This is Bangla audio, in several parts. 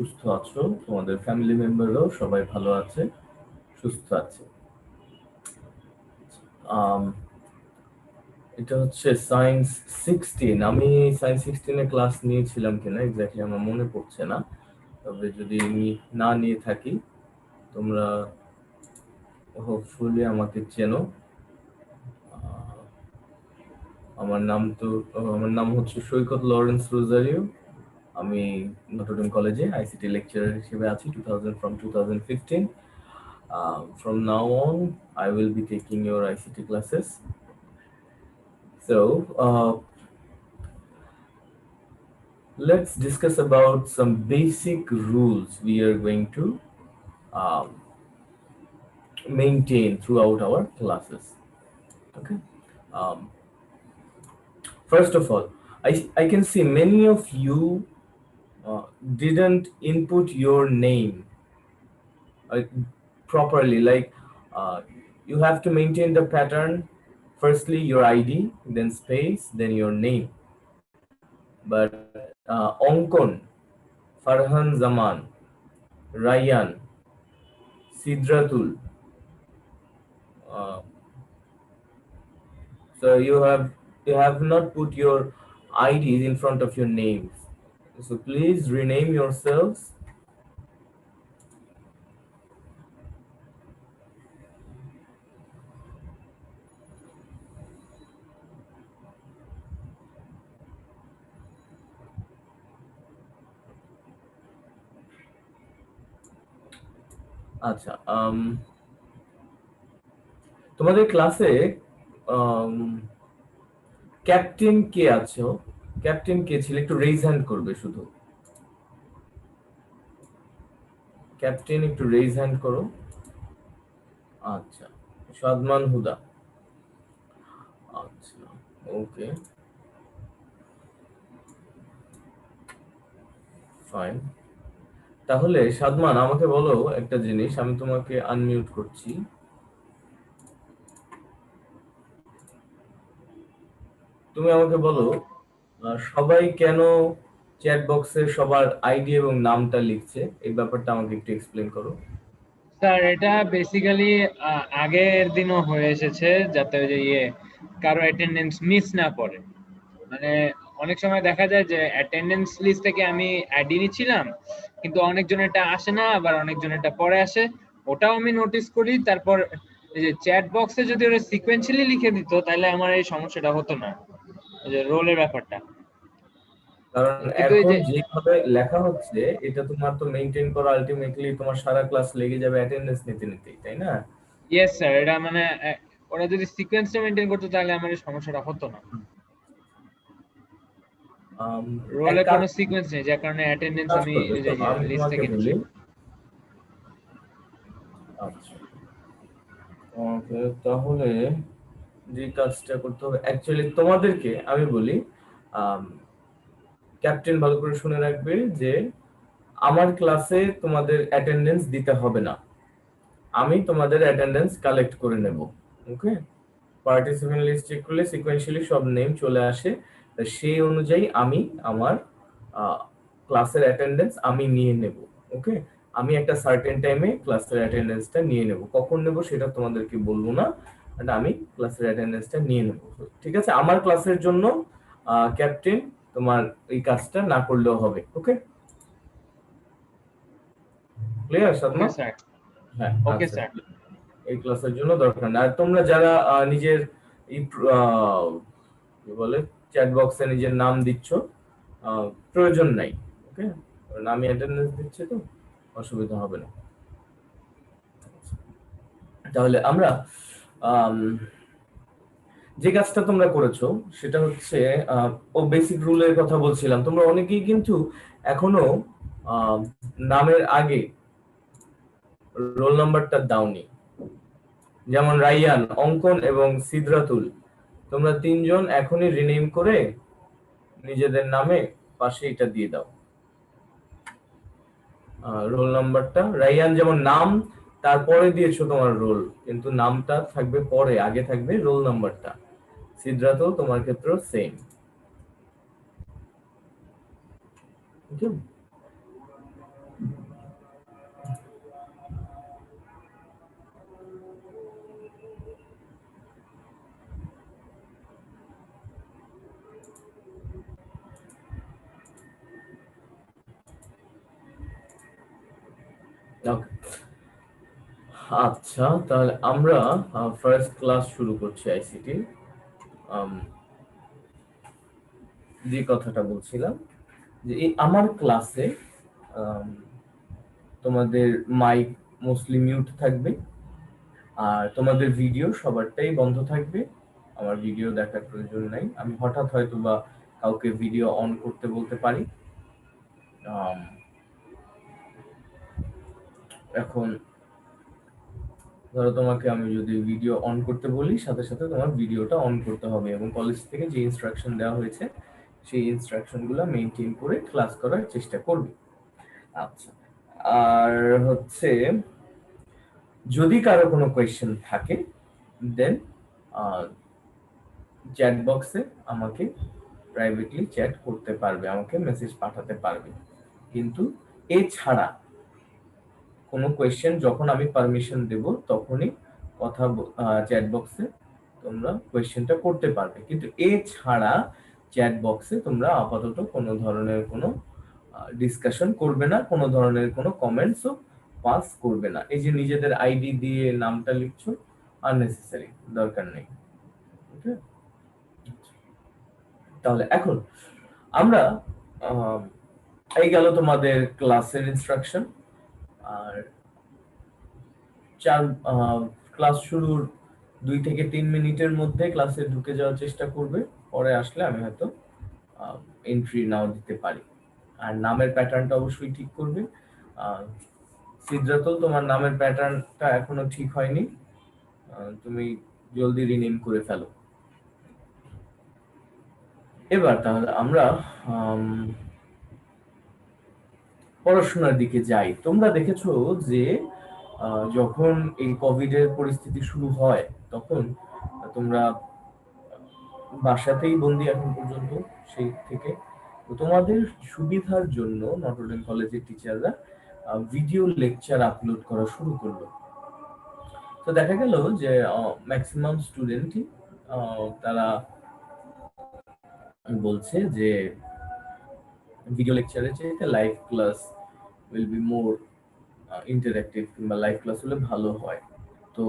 সুস্থ আছো, তোমাদের ফ্যামিলি মেম্বাররাও সবাই ভালো আছে, সুস্থ আছে। এটা হচ্ছে সায়েন্স 16। আমি সায়েন্স 16 এ ক্লাস নিয়েছিলাম কিনা এক্স্যাক্টলি আমার মনে পড়ছে না, তবে যদি না নিয়ে থাকি তোমরা হোপফুলি আমাকে চেনো। আমার নাম হচ্ছে সৈকত লরেন্স রোজারিও। আমি নটরডেম কলেজে আইসিটি লেকচারার হিসেবে আছি 2015. From now on, I will be taking your ICT classes. So, let's discuss about some basic rules we are going to um, maintain throughout our classes. Okay. Um, First of all, I can see many of you didn't input your name properly. Like you have to maintain the pattern. Firstly, your ID, then space, then your name. But Onkon, Farhan Zaman, Ryan, Sidratul. Uh, so you have not put your IDs in front of your names. So please rename yourselves. আচ্ছা, তোমাদের ক্লাসে ক্যাপ্টেন কে আছো? ক্যাপ্টেন কে ছিল? একটু রেইজ হ্যান্ড করবে শুধু। ক্যাপ্টেন একটু রেইজ হ্যান্ড করো। আচ্ছা, সাদমান হুদা। আচ্ছা, ওকে, ফাইন। তাহলে সাদমান আমাকে বলো একটা জিনিস, আমি তোমাকে আনমিউট করছি। তুমি আমাকে বলো সবাই কেন চ্যাট বক্সে সবার আইডি এবং নামটা লিখছে, এই ব্যাপারটা আমাকে একটু এক্সপ্লেন করো। স্যার এটা বেসিক্যালি আগের দিনও হয়ে এসেছে যাতে ওই যে কারো অ্যাটেন্ডেন্স মিস না পড়ে। মানে অনেক সময় দেখা যায় যে অ্যাটেন্ডেন্স লিস্ট থেকে আমি আইডি নিচ্ছিলাম, কিন্তু অনেকজনেরটা আসে না, আবার অনেকজনেরটা পরে আসে, ওটাও আমি নোটিস করি। তারপর এই যে চ্যাট বক্সে যদি ওরা সিকোয়েন্সিয়ালি লিখে দিত তাহলে আমার এই সমস্যাটা হতো না, এই যে রোলের ব্যাপারটা। কারণ কিন্তু এই এখন যে যেভাবে লেখা হচ্ছে এটা তোমার তো মেইনটেইন করা আলটিমেটলি তোমার সারা ক্লাস লেগে যাবে অ্যাটেন্ডেন্স নিতে নিতেই, তাই না? ইয়েস স্যার, এটা মানে ওরা যদি সিকোয়েন্সটা মেনটেন করতো তাহলে আমার এই সমস্যাটা হতো না। এক রোলে কাজ কোনো সিকোয়েন্স নেই, যার কারণে অ্যাটেন্ডেন্স আমি করবে, এই যে শোনো আমি লিস্ট তোমাকে থেকে নিচ্ছি। বলি। আচ্ছা, ওকে, তাহলে যে কাজটা করতে হবে অ্যাকচুয়ালি তোমাদেরকে আমি বলি, ক্যাপ্টেন ভালো করে শুনে রাখবে যে আমার ক্লাসে তোমাদের অ্যাটেন্ডেন্স দিতে হবে না, আমি তোমাদের অ্যাটেন্ডেন্স কালেক্ট করে নেব। ওকে, পার্টিসিপেন্ট লিস্ট চেক করলে সিকোয়েন্সিয়ালি সব নেম চলে আসে, সেই অনুযায়ী আমি আমার ক্লাসের অ্যাটেন্ডেন্স আমি নিয়ে নেব। ওকে, আমি একটা সার্টেন টাইমে ক্লাসের অ্যাটেন্ডেন্সটা নিয়ে নেব, কখন নেব সেটা তোমাদেরকে বলবো না, বাট আমি ক্লাসের অ্যাটেন্ডেন্সটা নিয়ে নেব। ঠিক আছে, আমার ক্লাসের জন্য ক্যাপ্টেন তোমার এই কাজটা না করলেও হবে। ওকে, ক্লিয়ার ওকে সাদমা? স্যার। হ্যাঁ, ওকে আচ্ছা, স্যার। এই ক্লাসের জন্য দরকার না। আর তোমরা যারা নিজের এই কি বলে চ্যাট বক্সে নিজের নাম দিচ্ছ, প্রয়োজন নাই। ওকে, আমি অ্যাটেন্ডেন্স দিচ্ছি তো অসুবিধা হবে না। তাহলে আমরা আম, যে কাজটা তোমরা করেছো সেটা হচ্ছে ও বেসিক রুলের কথা বলছিলাম। তোমরা অনেকেই কিন্তু এখনো আহ, নামের আগে রোল নাম্বারটা দাওনি। যেমন রাইয়ান, অঙ্কন এবং সিদ্রাতুল, তোমরা তিনজন এখনই রিনেম করে নিজেদের নামে পাশে এটা দিয়ে দাও রোল নাম্বারটা। রাইয়ান যেমন নাম তারপরে দিয়েছো তোমার রোল, কিন্তু নামটা থাকবে পরে, আগে থাকবে রোল নাম্বারটা। সিদ্রাতুল তোমার ক্ষেত্রেও সেম। ওকে, আচ্ছা তাহলে আমরা ফার্স্ট ক্লাস শুরু করছি আইসিটি। যে কথাটা বলছিলাম যে এই আমার ক্লাসে তোমাদের মাইক মোস্টলি মিউট থাকবে, আর তোমাদের ভিডিও সবারটাই বন্ধ থাকবে। আমার ভিডিও দেখার প্রয়োজন নাই, আমি হঠাৎ হয়তো বা কাউকে ভিডিও অন করতে বলতে পারি। আম, এখন ধরো তোমাকে আমি যদি ভিডিও অন করতে বলি, সাথে সাথে তোমার ভিডিওটা অন করতে হবে এবং কলেজ থেকে যে ইনস্ট্রাকশন দেওয়া হয়েছে সেই ইনস্ট্রাকশন গুলো মেনটেন করে ক্লাস করার চেষ্টা করবে। আচ্ছা, আর হচ্ছে যদি কারো কোনো কোয়েশ্চেন থাকে দেন চ্যাট বক্সে আমাকে প্রাইভেটলি চ্যাট করতে পারবে, আমাকে মেসেজ পাঠাতে পারবে। কিন্তু এছাড়া কোনো কোয়েশ্চেন যখন আমি পারমিশন দেব তখনই কথা চ্যাট বক্সে তোমরা কোয়েশ্চেনটা করতে পারবে, কিন্তু এছাড়া চ্যাট বক্সে তোমরা আপাতত কোনো ধরনের কোনো ডিসকাশন করবে না, কোনো ধরনের কোনো কমেন্টসও পাস করবে না। এই যে নিজেদের আইডি দিয়ে নামটা লিখছো, আননেসেসারি, দরকার নেই। ওকে, তাহলে এখন আমরা এই গেল তোমাদের ক্লাসের ইনস্ট্রাকশন। আর চার ক্লাস শুরুর 2 থেকে 3 মিনিটের মধ্যে ক্লাসে ঢুকে যাওয়ার চেষ্টা করবে, পরে আসলে আমি হয়তো এন্ট্রি নাও দিতে পারি। আর নামের প্যাটার্নটা অবশ্যই ঠিক করবে। সিদ্ধাতুল, তোমার নামের প্যাটার্নটা এখনো ঠিক হয়নি, তুমি জলদি রিনেম করে ফেলো। এবার তাহলে আমরা পড়াশোনার দিকে যাই। তোমরা দেখেছো যে যখন এই কোভিড এর পরিস্থিতি শুরু হয় তখন তোমরা বাসাতেই বন্দি এখন পর্যন্ত। সেই থেকে তো তোমাদের সুবিধার জন্য নটরডেম কলেজের টিচাররা ভিডিও লেকচার আপলোড করা শুরু করলো। তো দেখা গেল যে ম্যাক্সিমাম স্টুডেন্টই তারা বলছে যে ভিডিও লেকচারের চাইতে live class will be more interactive, কিংবা লাইভ ক্লাস হলে ভালো হয়। তো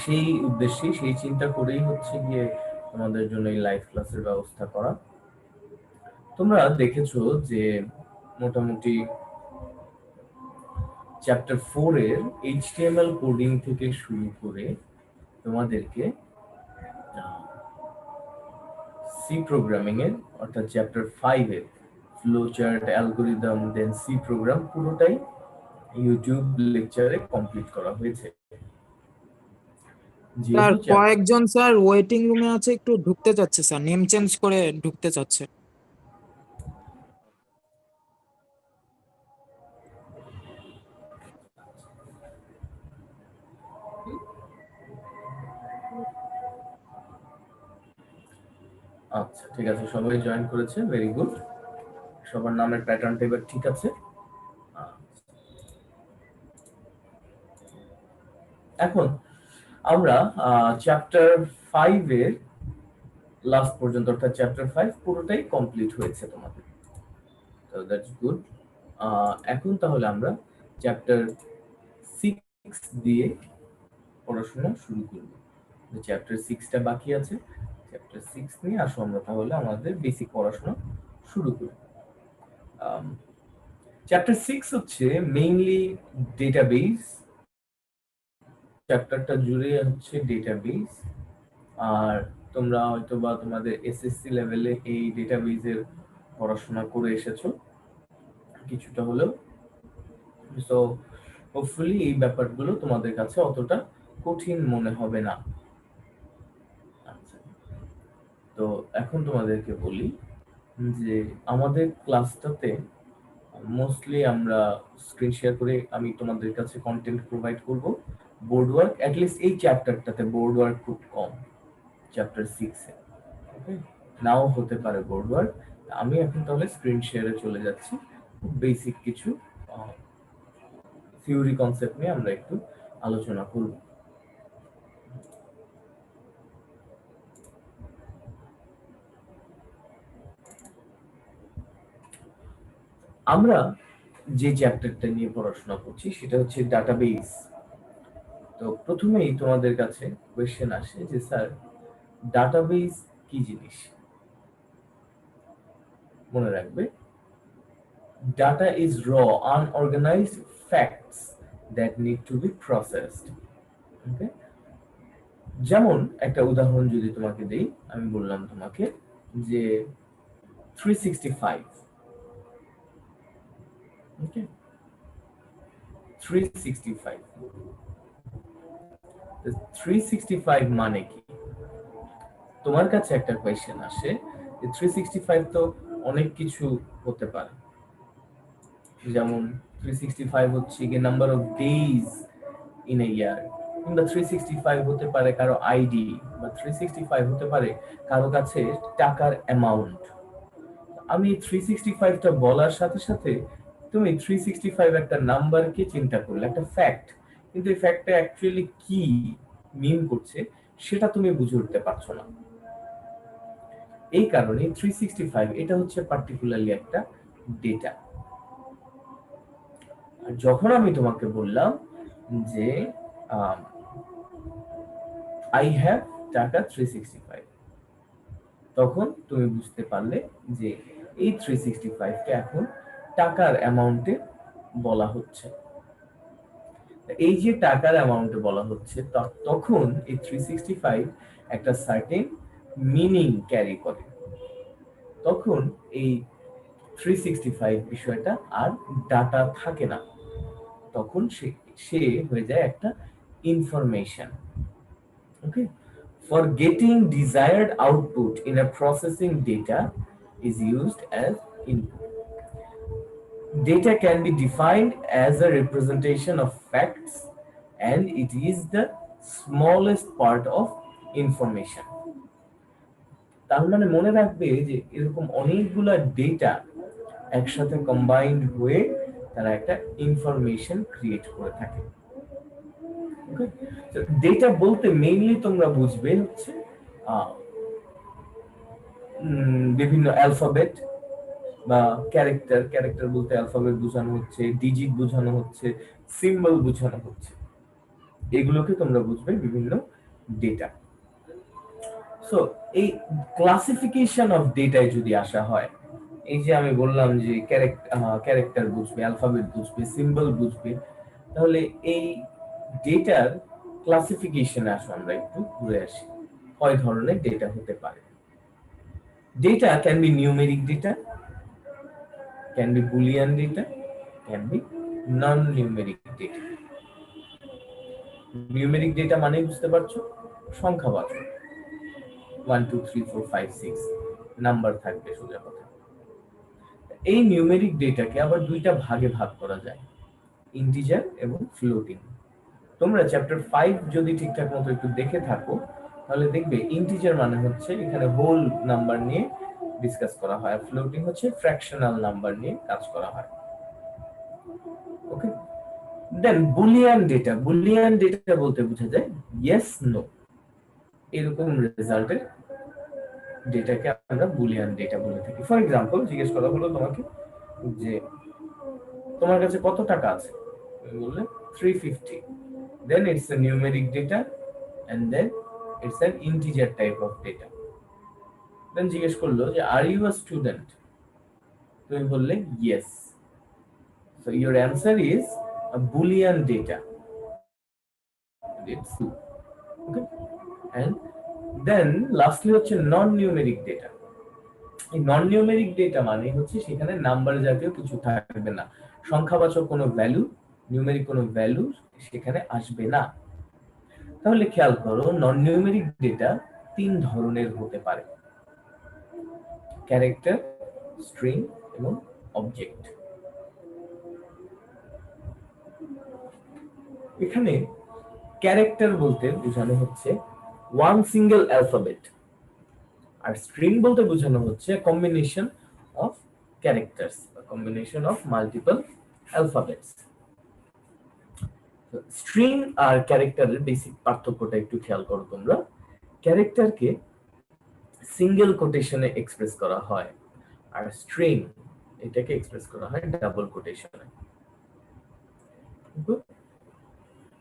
সেই উদ্দেশ্যে সেই চিন্তা করেই হচ্ছে গিয়ে আমাদের জন্য এই লাইভ ক্লাসের ব্যবস্থা করা। তোমরা দেখেছো যে মোটামুটি চ্যাপ্টার 4 এর এইচটিএমএল কোডিং থেকে শুরু করে তোমাদেরকে সি প্রোগ্রামিং এর অর্থাৎ চ্যাপ্টার 5 এর ফ্লো চার্ট, অ্যালগরিদম, দেন সি প্রোগ্রাম পুরোটাই ইউটিউব লেকচারে কমপ্লিট করা হয়েছে। স্যার যেহেতু কয়েকজন স্যার ওয়েটিং রুমে আছে, একটু ঢুকতে চাচ্ছে স্যার, নেম চেঞ্জ করে ঢুকতে চাচ্ছে। আচ্ছা ঠিক আছে, সবাই জয়েন করেছে, ভেরি গুড। সবার নামের প্যাটার্নটা এবার ঠিক আছে। এখন আমরা চ্যাপ্টার 5 এর লাস্ট পর্যন্ত, অর্থাৎ চ্যাপ্টার 5 পুরোটাই কমপ্লিট হয়েছে তোমাদের। তো দ্যাটস গুড। এখন তাহলে আমরা চ্যাপ্টার 6 দিয়ে পড়াশোনা শুরু করব। চ্যাপ্টার 6টা বাকি আছে, চ্যাপ্টার 6 নিয়ে আসো আমরা তাহলে আমাদের বেসিক পড়াশোনা শুরু করি। চ্যাপ্টার 6 হচ্ছে মেইনলি ডেটাবেস। চ্যাপ্টারটা জুড়ে হচ্ছে ডেটাবেস। আর তোমরা হয়তো বা তোমাদের এসএসসি লেভেলে এই ডেটাবেজের পড়াশোনা করে এসেছো কিছুটা হলেও। সো হোপফুলি এই ব্যাপারগুলো তোমাদের কাছে অতটা কঠিন মনে হবে না। আচ্ছা, তো এখন তোমাদেরকে বলি যে আমাদের ক্লাসটাতে মোস্টলি আমরা স্ক্রিন শেয়ার করে আমি তোমাদের কাছে কন্টেন্ট প্রোভাইড করব। বোর্ড ওয়ার্ক অ্যাটলিস্ট এই চ্যাপ্টারটাতে বোর্ড ওয়ার্ক খুব কম, চ্যাপ্টার 6 এ। ওকে, নাও হতে পারে বোর্ড ওয়ার্ক। আমি এখন তাহলে স্ক্রিন শেয়ারে চলে যাচ্ছি। বেসিক কিছু থিওরি কনসেপ্ট নিয়ে আমরা একটু আলোচনা করব। আমরা যে চ্যাপ্টারটা নিয়ে পড়াশোনা করছি সেটা হচ্ছে ডাটাবেস। তো প্রথমেই তোমাদের কাছে কোয়েশ্চেন আসে যে স্যার ডাটাবেস কি জিনিস? মনে রাখবে, data is raw unorganised facts that need to be processed. Okay, যেমন একটা উদাহরণ যদি তোমাকে দেই, আমি বললাম তোমাকে যে 365, ওকে, 365, 365 মানে কি? তোমার কাছে একটা কোয়েশ্চেন আসে যে 365 তো অনেক কিছু হতে পারে, যেমন 365 হচ্ছে গিয়ে number of days in a year, কিংবা 365 হতে পারে কারো আইডি, বা 365 হতে পারে কারো কাছে টাকার অ্যামাউন্ট। আমি 365টা বলার সাথে সাথে তুমি 365 একটা নাম্বারকে চিন্তা করলে, একটা ফ্যাক্ট, কিন্তু এই ফ্যাক্টটা অ্যাকচুয়ালি কি মিন করছে সেটা তুমি বুঝে উঠতে পারছো না। এই কারণে 365 এটা হচ্ছে পার্টিকুলারলি একটা ডেটা। আর যখন আমি তোমাকে বললাম যে আই হ্যাভ টাকা 365, তখন তুমি বুঝতে পারলে যে এই 365 কে এখন টাকার অ্যামাউন্টে বলা হচ্ছে। এই যে টাকার অ্যামাউন্টে বলা হচ্ছে, তখন এই 365 একটা সার্টেন মিনিং ক্যারি করে। তখন এই 365 বিষয়টা আর ডাটা থাকে না, তখন সে হয়ে যায় একটা information. Okay, for getting desired output in a processing data is used as input. Data can be defined as a representation of facts, and it is the smallest part of information. তার মানে মনে রাখবে যে এরকম অনেকগুলা ডেটা একসাথে কম্বাইন্ড হয়ে তারা একটা ইনফরমেশন ক্রিয়েট করে থাকে। ডেটা বলতে মেইনলি তোমরা বুঝবে হচ্ছে বিভিন্ন অ্যালফাবেট বা ক্যারেক্টার। ক্যারেক্টার বলতে অ্যালফাবেট বোঝানো হচ্ছে, ডিজিট বোঝানো হচ্ছে, সিম্বল বোঝানো হচ্ছে, এগুলোকে তোমরা বুঝবে বিভিন্ন ডেটা। সো এই ক্লাসিফিকেশন অফ ডেটায় যদি আসা হয়, এই যে আমি বললাম যে ক্যারেক্টার বুঝবে, অ্যালফাবেট বুঝবে, সিম্বল বুঝবে, তাহলে এই ডেটার ক্লাসিফিকেশনে আসো, আমরা একটু ঘুরে আসি। কয় ধরনের ডেটা হতে পারে? Data can be numeric data, can be Boolean data, can be non numeric data. Numeric data মানে বুঝতে পারছো, সংখ্যাবাচক, 1 2 3 4 5 6 নাম্বার থাকবে, সোজা কথা। এই নিউমেরিক ডেটাকে আবার দুইটা ভাগে ভাগ করা যায়, ইন্টিজার এবং ফ্লোটিং। তোমরা চ্যাপ্টার 5 যদি ঠিকঠাক মতো একটু দেখে থাকো, তাহলে দেখবে ইন্টিজার মানে হচ্ছে এখানে হোল নাম্বার নিয়ে ডিসকাস করা হয়, আর ফ্লোটিং হচ্ছে ফ্র্যাকশনাল নাম্বার নিয়ে কাজ করা হয়। ওকে, দেন বুলিয়ান ডেটা। বুলিয়ান ডেটা বলতে বোঝা যায় ইয়েস নো এরকম রেজাল্টের ডেটাকে আমরা বুলিয়ান ডেটা বলে থাকি। ফর এক্সাম্পল, জিজ্ঞেস করা হলো তোমাকে যে তোমার কাছে কত টাকা আছে, তুমি বললে 350, then it's a numeric data and then it's an integer type of data. then জিজ্ঞেস করলো যে are you a student, তুমি বললে yes, so your answer is a boolean data, it's true. Okay, and then lastly হচ্ছে non numeric data. এই নন নিউমেরিক ডেটা মানে হচ্ছে সেখানে নাম্বার জাতীয় কিছু থাকবে না, সংখ্যাবাচক কোনো ভ্যালু, নিউমেরিক কোনো ভ্যালু সেখানে আসবে না। তাহলে খেয়াল করো, নন নিউমেরিক ডেটা তিন ধরনের হতে পারে: ক্যারেক্টার, স্ট্রিং এবং অবজেক্ট। এখানে ক্যারেক্টার বলতে বোঝানো হচ্ছে ওয়ান সিঙ্গেল অ্যালফাবেট, আর স্ট্রিং বলতে বোঝানো হচ্ছে combination of characters, combination of multiple alphabets. String আর ক্যারেক্টারের বেসিক পার্থক্যটা একটু খেয়াল করো তোমরা। ক্যারেক্টারকে সিঙ্গেল কোটেশনে এক্সপ্রেস করা হয়, আর স্ট্রিং এটাকে এক্সপ্রেস করা হয় ডাবল কোটেশনে।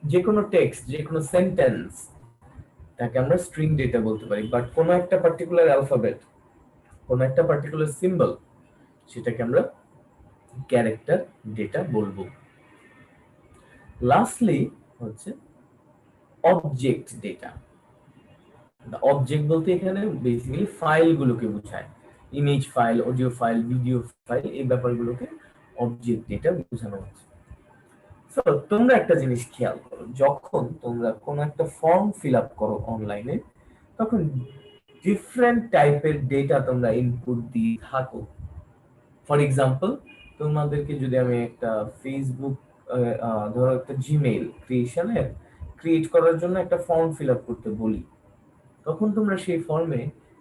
যে কোনো টেক্সট, যে কোনো সেন্টেন্স, তাকে আমরা স্ট্রিং ডেটা বলতে পারি। বাট কোনো একটা পার্টিকুলার অ্যালফাবেট, কোনো একটা পার্টিকুলার সিম্বল, সেটাকে আমরা ক্যারেক্টার ডেটা বলবো। লাস্টলি হচ্ছে অবজেক্ট ডেটা। অবজেক্ট বলতে এখানে বেসিক্যালি ফাইলগুলোকে বোঝায়, image file, audio file, video file, এই ব্যাপারগুলোকে অবজেক্ট ডেটা বোঝানো হচ্ছে। সো তোমরা একটা জিনিস খেয়াল করো, যখন তোমরা কোনো একটা ফর্ম ফিল আপ করো অনলাইনে, তখন ডিফারেন্ট টাইপের ডেটা তোমরা ইনপুট দিয়ে থাকো। ফর এক্সাম্পল, তোমাদেরকে যদি আমি একটা ফেসবুক, ধরো একটা জিমেইল ক্রিয়েট করার জন্য একটা ফর্ম ফিল আপ করতে বলি, তখন তোমরা সেই ফর্মে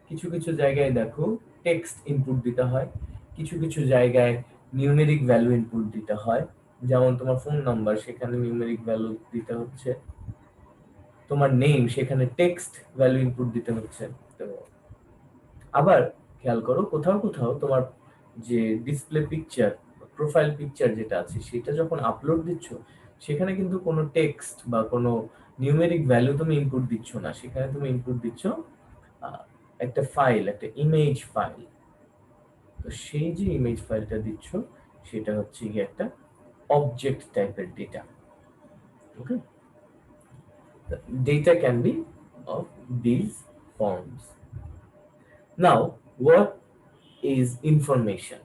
কিছু কিছু জায়গায় দেখো টেক্সট ইনপুট দিতে হয়, কিছু কিছু জায়গায় নিউমেরিক ভ্যালু ইনপুট দিতে হয়। যেমন তোমার ফোন নাম্বার, সেখানে নিউমেরিক ভ্যালু দিতে হচ্ছে, তোমার নেম, সেখানে টেক্সট ভ্যালু ইনপুট দিতে হচ্ছে। তো আবার খেয়াল করো, কোথাও কোথাও তোমার যে ডিসপ্লে পিকচার, প্রোফাইল পিকচার যেটা আছে, সেটা যখন আপলোড দিচ্ছ, সেখানে কিন্তু কোনো টেক্সট বা কোনো নিউমেরিক ভ্যালু তুমি ইনপুট দিচ্ছ না, সেখানে তুমি ইনপুট দিচ্ছ একটা ফাইল, একটা ইমেজ ফাইল। তো সেই যে ইমেজ ফাইলটা দিচ্ছ, সেটা হচ্ছে গিয়ে একটা অবজেক্ট টাইপের data. Okay, data can be of these forms. Now, what is information?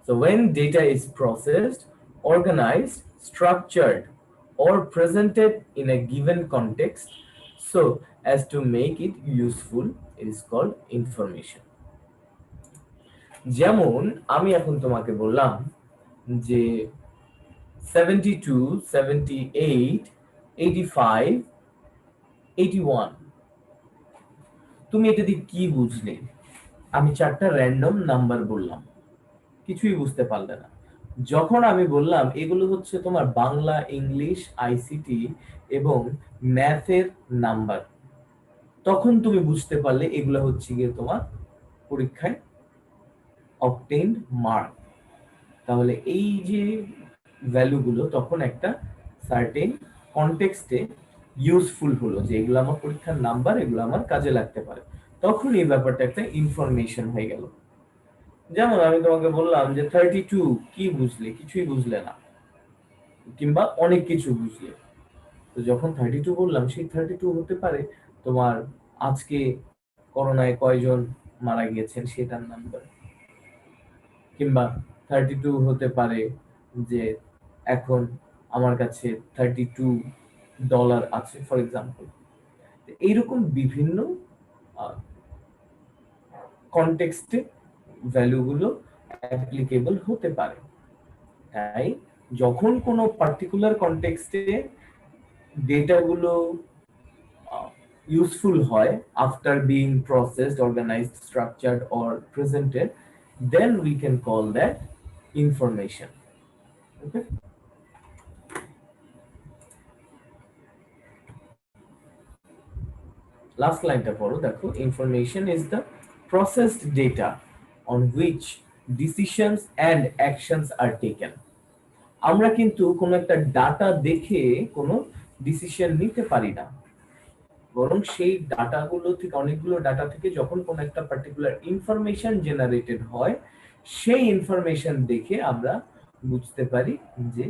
So when data is processed, organized, structured, or presented in a given context so as to make it useful, it is called information. যেমন আমি এখন তোমাকে বললাম যে 72, 78, 85, 81, তুমি এটা দিয়ে কি বুঝলে? আমি চারটা র্যান্ডম নাম্বার বললাম, কিছুই বুঝতে পারলে না। যখন আমি বললাম এগুলো হচ্ছে তোমার বাংলা, ইংলিশ, আইসিটি এবং ম্যাথের নাম্বার, তখন তুমি বুঝতে পারলে এগুলো হচ্ছে গিয়ে তোমার পরীক্ষায় অবটেইনড মার্ক। তাহলে এই যে ভ্যালুগুলো তখন একটা সার্টেন কনটেক্সটে ইউজফুল হলো, যে এগুলো আমার পরীক্ষার নাম্বার, এগুলো আমার কাজে লাগতে পারে, তখন এই ব্যাপারটা একটা ইনফরমেশন হয়ে গেল। যেমন আমি তোমাকে বললাম যে 32, কি বুঝলে? কিছুই বুঝলে না, কিংবা অনেক কিছু বুঝলে। তো যখন 32 বললাম, সেই 32 হতে পারে তোমার আজকে করোনায় কয়জন মারা গিয়েছেন সেটার নাম্বার, কিংবা 32 হতে পারে যে এখন আমার কাছে $32 আছে, ফর এক্সাম্পল। এইরকম বিভিন্ন কনটেক্সটে ভ্যালুগুলো অ্যাপ্লিকেবল হতে পারে। তাই যখন কোনো পার্টিকুলার কনটেক্সটে ডেটাগুলো ইউজফুল হয়, after being processed, organised, structured or presented, then we can call that information. Okay? Last লাইনটা পড়ো, দেখো, information is the processed data on which decisions and actions are taken. আমরা কিন্তু কোনো একটা ডাটা দেখে কোনো ডিসিশন নিতে পারি না, বরং সেই ডাটাগুলো থেকে, অনেকগুলো ডাটা থেকে যখন কোনো একটা পার্টিকুলার ইনফরমেশন জেনারেটেড হয়, সেই ইনফরমেশন দেখে আমরা বুঝতে পারি যে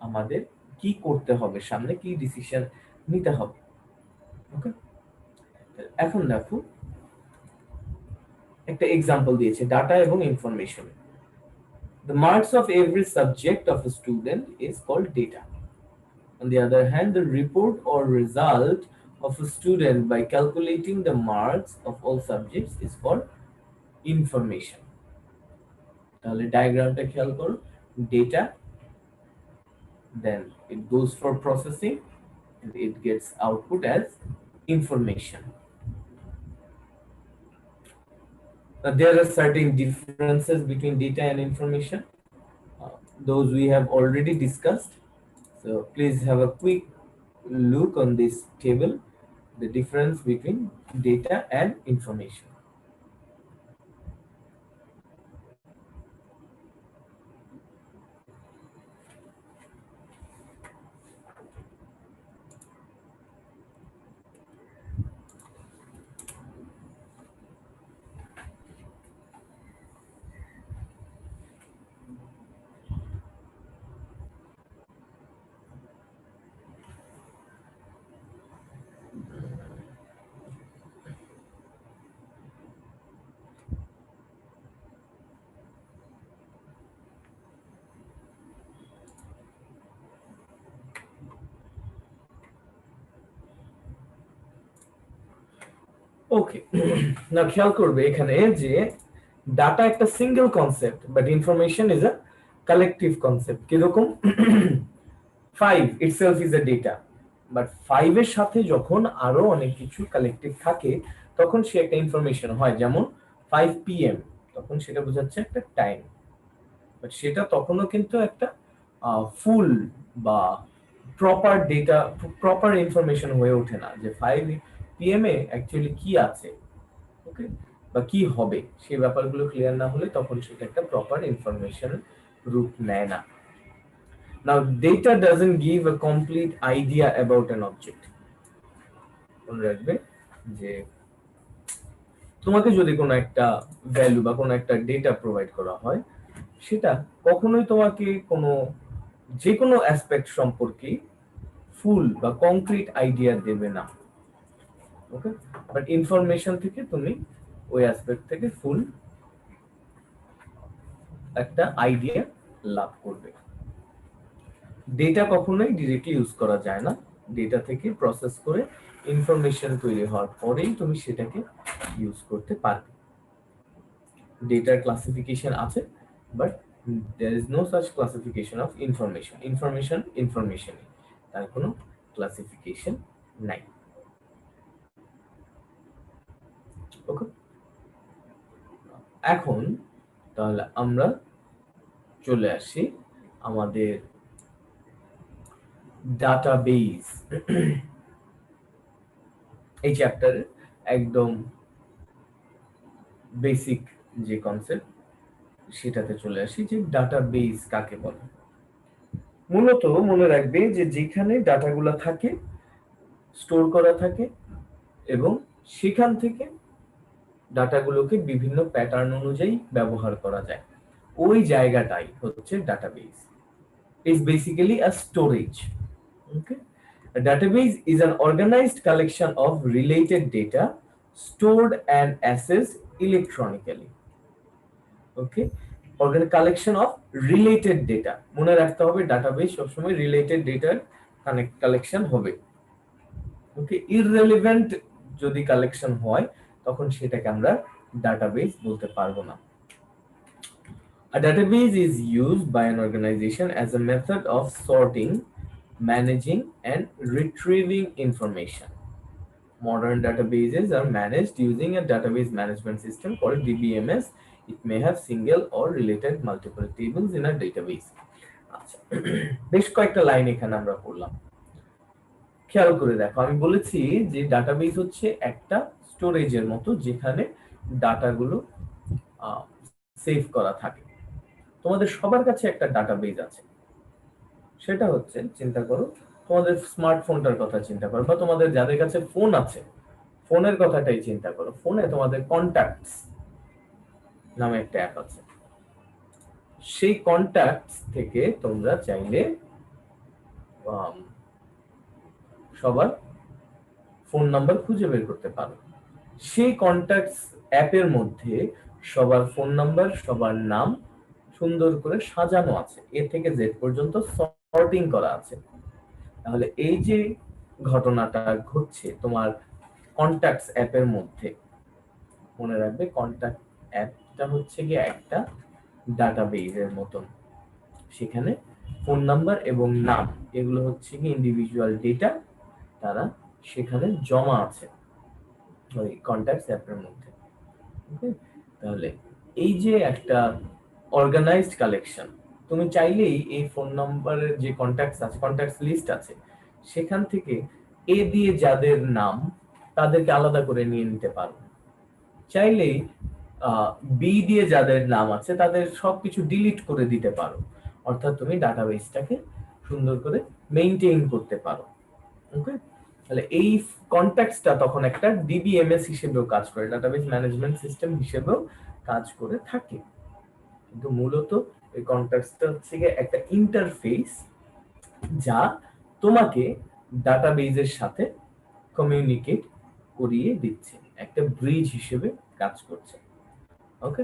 আমাদের কি করতে হবে, সামনে কি ডিসিশন নিতে হবে। ওকে, এখন দেখো একটা এক্সাম্পল দিয়েছে ডাটা এবং information. The marks of every subject of a student is called data. On the other hand, the report or result of a student by calculating the marks of all subjects is called information. তাহলে ডায়াগ্রামটা খেয়াল করো, data, then it goes for processing and it gets output as information. Now, there are certain differences between data and information. Those we have already discussed. So please have a quick look on this table, the difference between data and information. ওকে, না খেয়াল করবে এখানে যে ডাটা একটা single concept but information is a collective concept. কিরকম? 5 itself is a data, but 5 এর সাথে যখন আরো অনেক কিছু কালেক্টিভ থাকে তখন সে একটা ইনফরমেশন হয়। যেমন 5 PM, তখন সেটা বোঝাচ্ছে একটা টাইম, বাট সেটা তখনও কিন্তু একটা ফুল বা প্রপার ডেটা, প্রপার ইনফরমেশন হয়ে ওঠে না যে 5 PM এ অ্যাকচুয়ালি কি আছে, ওকে, বা কি হবে, সেই ব্যাপারগুলো ক্লিয়ার না হলে তখন সেটা একটা প্রপার ইনফরমেশন রূপ নেয় না। Now, data doesn't give a complete idea about an object. মনে রাখবে যে তোমাকে যদি কোনো একটা ভ্যালু বা কোনো একটা ডেটা প্রোভাইড করা হয়, সেটা কখনোই তোমাকে কোনো যে কোনো অ্যাসপেক্ট সম্পর্কে ফুল বা কংক্রিট আইডিয়া দেবে না, ওকে, বাট ইনফরমেশন থেকে তুমি ওই অ্যাসপেক্ট থেকে ফুল একটা আইডিয়া লাভ করবে। ডেটা কখনোই ডিরেক্টলি ইউজ করা যায় না, ডেটা থেকে প্রসেস করে ইনফরমেশন তৈরি হওয়ার পরেই তুমি সেটাকে ইউজ করতে পারবে। ডেটার ক্লাসিফিকেশন আছে, but there is no such classification of information. Information তার কোনো ক্লাসিফিকেশন নাই। ওকে, এখন তাহলে আমরা চলে আসি আমাদের ডাটাবেজ এই চ্যাপ্টারের একদম বেসিক যে কনসেপ্ট সেটাতে চলে আসি যে ডাটাবেজ কাকে বলে। মূলত মনে রাখবে যে যেখানে ডাটাগুলো থাকে, স্টোর করা থাকে এবং সেখান থেকে ডাটাগুলোকে বিভিন্ন প্যাটার্ন অনুযায়ী ব্যবহার করা যায়, ওই জায়গাটাই হচ্ছে database. Is basically a storage. Okay, a database is an organized collection of related data stored and accessed electronically. Okay, collection of related data. মনে রাখতে হবে ডাটাবেস সবসময় রিলেটেড ডেটার কালেকশন হবে। ওকে, ইররেলেভেন্ট যদি কালেকশন হয় তখন সেটাকে আমরা ডাটাবেস বলতে পারবো না। A database is used by an organization as a method of sorting, managing, and retrieving information. Modern databases are managed using a database management system called DBMS. It may have single or related multiple tables in a database. আচ্ছা, বেশ কয়েকটা লাইন এখানে আমরা পড়লাম, খেয়াল করে দেখো। আমি বলেছি যে ডাটাবেস হচ্ছে একটা স্টোরেজের মতো যেখানে ডাটাগুলো সেভ করা থাকে। তোমাদের সবার কাছে একটা ডাটাবেজ আছে, সেটা হচ্ছে, চিন্তা করো তোমাদের স্মার্টফোনটার কথা চিন্তা করো, বা তোমাদের যাদের কাছে ফোন আছে ফোনের কথাটাই চিন্তা করো। ফোনে তোমাদের কন্ট্যাক্টস নামে একটা অ্যাপ আছে, সেই কন্ট্যাক্টস থেকে তোমরা চাইলে সবার ফোন নাম্বার খুঁজে বের করতে পারো। সেই কন্ট্যাক্টস অ্যাপের মধ্যে সবার ফোন নাম্বার, সবার নাম সুন্দর করে সাজানো আছে, এ থেকে জেড পর্যন্ত সর্টিং করা আছে। তাহলে এই যে ঘটনাটা ঘটছে তোমার কন্ট্যাক্টস অ্যাপের মধ্যে, মনে রাখবে কন্ট্যাক্ট অ্যাপটা হচ্ছে গিয়ে একটা ডাটাবেজের মতন। সেখানে ফোন নাম্বার এবং নাম এগুলো হচ্ছে কি ইন্ডিভিজুয়াল ডেটা, তারা সেখানে জমা আছে ওই কন্ট্যাক্টস অ্যাপের মধ্যে। ওকে, তাহলে এই যে একটা অর্গানাইজড কালেকশন, তুমি চাইলেই এই ফোন নাম্বারের যে কন্ট্যাক্টস আছে, কন্ট্যাক্টস লিস্ট আছে, সেখান থেকে এ দিয়ে যাদের নাম তাদেরকে আলাদা করে নিয়ে নিতে পারো। চাইলেই বি দিয়ে যাদের নাম আছে তাদের সবকিছু ডিলিট করে দিতে পারো। অর্থাৎ তুমি ডাটাবেসটাকে সুন্দর করে মেইনটেইন করতে পারো। ওকে, তাহলে এই কন্ট্যাক্টসটা তখন একটা ডিবিএমএস হিসেবেও কাজ করে, ডাটাবেস ম্যানেজমেন্ট সিস্টেম হিসেবেও কাজ করে থাকে। কিন্তু মূলত এই কন্ট্যাক্টসটা হচ্ছে একটা ইন্টারফেস যা তোমাকে ডাটাবেজের সাথে কমিউনিকেট করিয়ে দিচ্ছে, একটা ব্রিজ হিসেবে কাজ করছে। ওকে,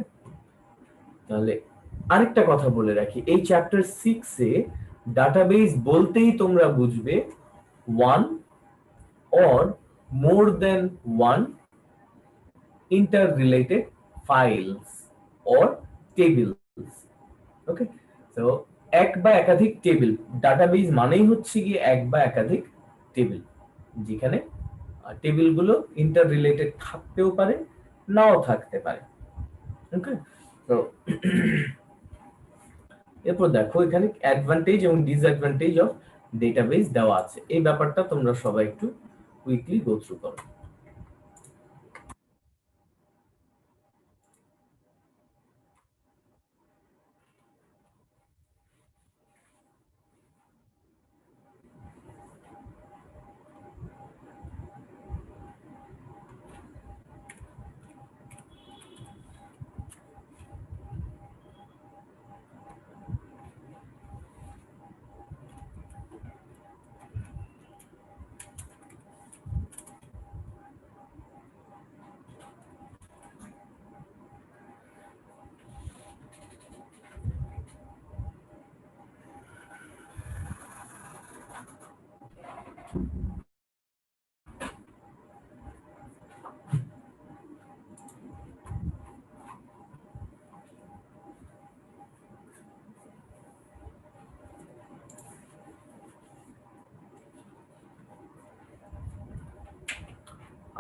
তাহলে আরেকটা কথা বলে রাখি, এই চ্যাপ্টার 6 এ ডাটাবেজ বলতেই তোমরা বুঝবে one or more than one interrelated files or tables. ওকে, তো এক বা একাধিক টেবিল, ডাটাবেজ মানেই হচ্ছে কি এক বা একাধিক টেবিল, যেখানে টেবিলগুলো ইন্টার রিলেটেড থাকতেও পারে, নাও থাকতে পারে। ওকে, তো এরপর দেখো এখানে অ্যাডভান্টেজ এবং ডিসঅ্যাডভান্টেজ অফ ডেটাবেজ দেওয়া আছে, এই ব্যাপারটা তোমরা সবাই একটু কুইকলি গো থ্রু করো।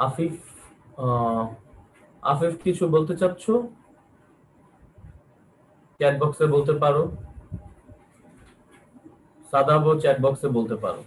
আফিফ, আফিফ কিছু বলতে চাচ্ছ? চ্যাট বক্সে বলতে পারো, সাদাবো চ্যাট বক্সে বলতে পারো।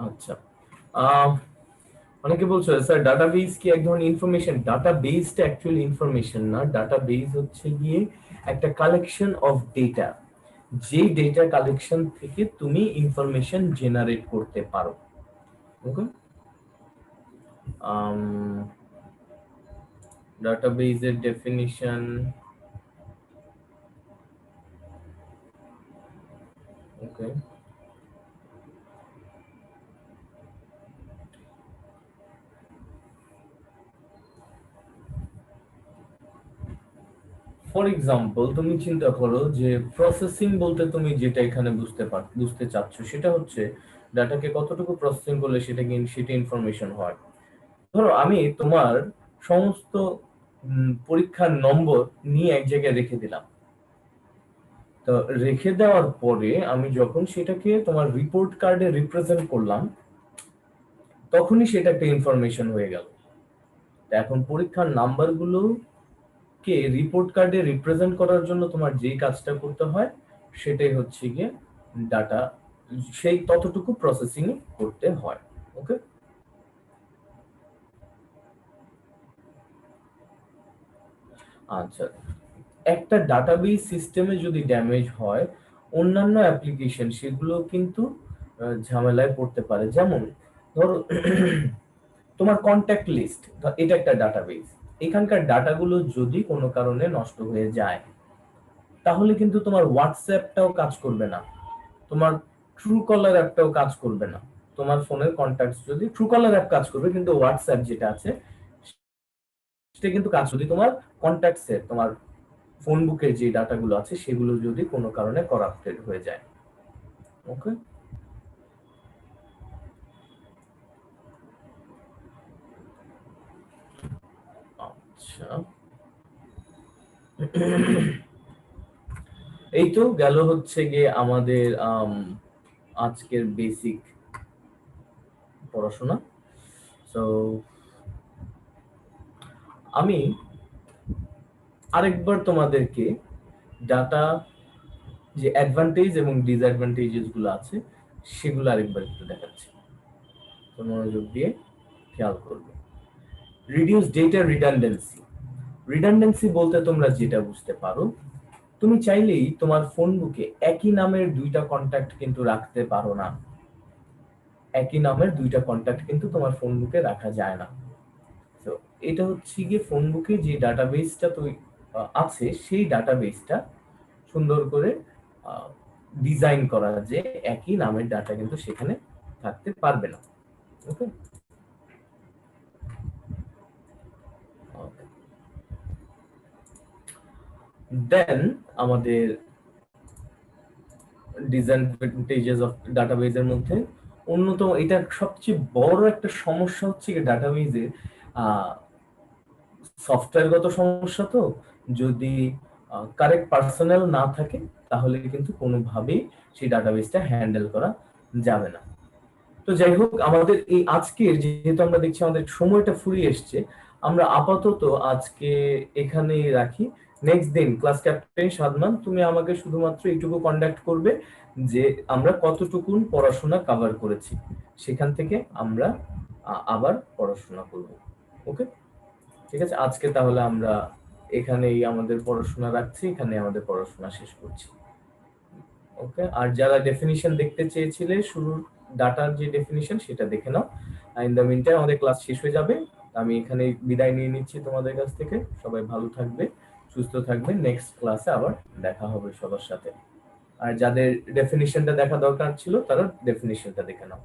আচ্ছা, অনেকে বলছো স্যার ডাটাবেস কি এক ধরনের ইনফরমেশন? ডাটাবেসটা অ্যাকচুয়ালি ইনফরমেশন না, ডাটাবেস হচ্ছে গিয়ে একটা কালেকশন অফ ডেটা, যে ডেটা কালেকশন থেকে তুমি ইনফরমেশন জেনারেট করতে পারো। ওকে, ডাটাবেসের ডেফিনিশন, ওকে, ফর এক্সাম্পল তুমি চিন্তা করো যে প্রসেসিং বলতে তুমি যেটা এখানে বুঝতে চাচ্ছ সেটা হচ্ছে ডাটাকে কতটুকু প্রসেসিং করলে সেটা ইনফরমেশন হয়। ধরো আমি তোমার সমস্ত পরীক্ষার নম্বর নিয়ে এক জায়গায় রেখে দিলাম। তো রেখে দেওয়ার পরে আমি যখন সেটাকে তোমার রিপোর্ট কার্ডে রিপ্রেজেন্ট করলাম তখনই সেটা একটা ইনফরমেশন হয়ে গেল। এখন পরীক্ষার নাম্বারগুলো কে রিপোর্ট কার্ডে রিপ্রেজেন্ট করার জন্য তোমার যেই কাজটা করতে হয় সেটাই হচ্ছে গিয়ে ডাটা, সেই ততটুকু প্রসেসিং করতে হয়। ওকে, আচ্ছা, একটা ডাটাবেস সিস্টেমে যদি ড্যামেজ হয় অন্যান্য অ্যাপ্লিকেশন সেগুলো কিন্তু ঝামেলায় পড়তে পারে। যেমন ধরো তোমার কন্ট্যাক্ট লিস্ট, এটা একটা ডাটাবেস, এখানকার ডাটাগুলো যদি কোনো কারণে নষ্ট হয়ে যায় তাহলে কিন্তু তোমার হোয়াটসঅ্যাপটাও কাজ করবে না, তোমার ট্রু কলার অ্যাপটাও কাজ করবে না। তোমার ফোনের কন্ট্যাক্টস যদি ট্রু কলার অ্যাপ কাজ করবে কিন্তু হোয়াটসঅ্যাপ যেটা আছে সেটা কিন্তু কাজ, যদি তোমার কন্ট্যাক্টসে তোমার ফোন বুকের যে ডাটাগুলো আছে সেগুলো যদি কোনো কারণে করাপ্টেড হয়ে যায়। ওকে, আচ্ছা, এই তো গেল হচ্ছে গিয়ে আমাদের আজকের বেসিক পড়াশোনা। তো আমি আরেকবার তোমাদেরকে ডাটা যে অ্যাডভান্টেজ এবং ডিসঅ্যাডভান্টেজেস গুলো আছে সেগুলো আরেকবার একটু দেখাচ্ছি, তো মনোযোগ দিয়ে খেয়াল করবে। Reduce data redundancy. রিডান্ডেন্সি বলতে তোমরা যেটা বুঝতে পারো, তুমি চাইলেই তোমার ফোন বুকে একই নামের দুইটা কন্ট্যাক্ট কিন্তু রাখতে পারো না। একই নামের দুইটা কন্ট্যাক্ট কিন্তু তোমার ফোন বুকে রাখা যায় না। তো এটা হচ্ছে গিয়ে ফোন বুকে যে ডাটাবেসটা আছে সেই ডাটাবেসটা সুন্দর করে ডিজাইন করা যে একই নামের ডাটা কিন্তু সেখানে থাকতে পারবে না। ওকে, দেন আমাদের ডিসঅ্যাডভান্টেজেস অফ ডাটাবেজের মধ্যে অন্যতম, এটা সবচেয়ে বড় একটা সমস্যা হচ্ছে ডাটাবেজের সফটওয়্যারগত সমস্যা। তো যদি কারেক্ট পার্সোনাল না থাকে তাহলে কিন্তু কোনোভাবেই সেই ডাটাবেসটা হ্যান্ডেল করা যাবে না। তো যাই হোক, আমাদের এই আজকের যেহেতু আমরা দেখছি আমাদের সময়টা ফুরিয়ে এসছে, আমরা আপাতত আজকে এখানেই রাখি। নেক্সট দিন ক্লাস ক্যাপ্টেন সাদমান তুমি আমাকে শুধুমাত্র এইটুকু কন্ডাক্ট করবে যে আমরা কতটুকুন পড়াশোনা কভার করেছি, সেখান থেকে আমরা আবার পড়াশোনা করব। ওকে, ঠিক আছে, আজকে তাহলে আমরা এখানেই আমাদের পড়াশোনা রাখছি, এখানে আমাদের পড়াশোনা শেষ করছি। ওকে, আর যারা ডেফিনিশন দেখতে চেয়েছিলে শুরুর ডাটার যে ডেফিনিশন সেটা দেখে নাও। ইন দ্য মিনটাইম আমাদের ক্লাস শেষ হয়ে যাবে, আমি এখানে বিদায় নিয়ে নিচ্ছি তোমাদের কাছ থেকে। সবাই ভালো থাকবে, সুস্থ থাকবে, নেক্সট ক্লাসে আবার দেখা হবে সবার সাথে। আর যাদের ডেফিনিশনটা দেখা দরকার ছিল তারা ডেফিনিশনটা দেখে নাও।